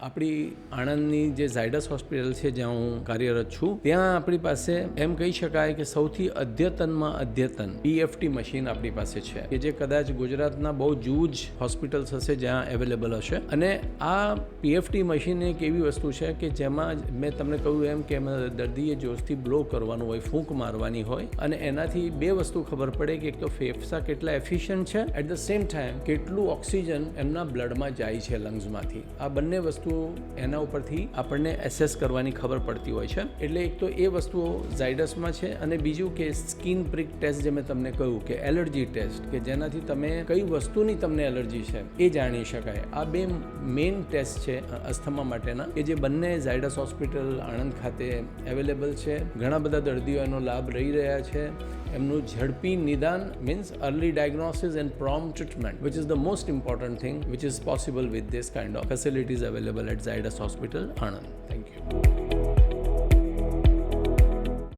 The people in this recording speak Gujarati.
આપણી આણંદની જે ઝાયડસ હોસ્પિટલ છે જ્યાં હું કાર્યરત છું ત્યાં આપણી પાસે એમ કહી શકાય કે સૌથી અદ્યતનમાં અદ્યતન પીએફટી મશીન આપણી પાસે છે કે જે કદાચ ગુજરાતના બહુ જૂજ હોસ્પિટલ્સ હશે જ્યાં અવેલેબલ હશે. અને આ પીએફટી મશીન એક એવી વસ્તુ છે કે જેમાં મેં તમને કહ્યું એમ કે એમાં દર્દીએ જોશથી બ્લો કરવાનું હોય, ફૂંક મારવાની હોય અને એનાથી બે વસ્તુ ખબર પડે કે એક તો ફેફસા કેટલા એફિશિયન્ટ છે, એટ ધ સેમ ટાઈમ કેટલું ઓક્સિજન એમના બ્લડમાં જાય છે લંગ્સમાંથી. આ બંને વસ્તુ એના ઉપરથી આપણને એસેસ કરવાની ખબર પડતી હોય છે. એટલે એક તો એ વસ્તુઓ ઝાયડસમાં છે અને બીજું કે સ્કિન પ્રિક ટેસ્ટ જે મેં તમને કહ્યું કે એલર્જી ટેસ્ટ કે જેનાથી તમે કઈ વસ્તુની તમને એલર્જી છે એ જાણી શકાય. આ બે મેઇન ટેસ્ટ છે અસ્થમા માટેના કે જે બંને ઝાયડસ હોસ્પિટલ આણંદ ખાતે અવેલેબલ છે. ઘણા બધા દર્દીઓ એનો લાભ લઈ રહ્યા છે. એમનું ઝડપી નિદાન means early diagnosis and prompt treatment which is the most important thing which is possible with this kind of facilities available at Zydus Hospital, Anand. Thank you.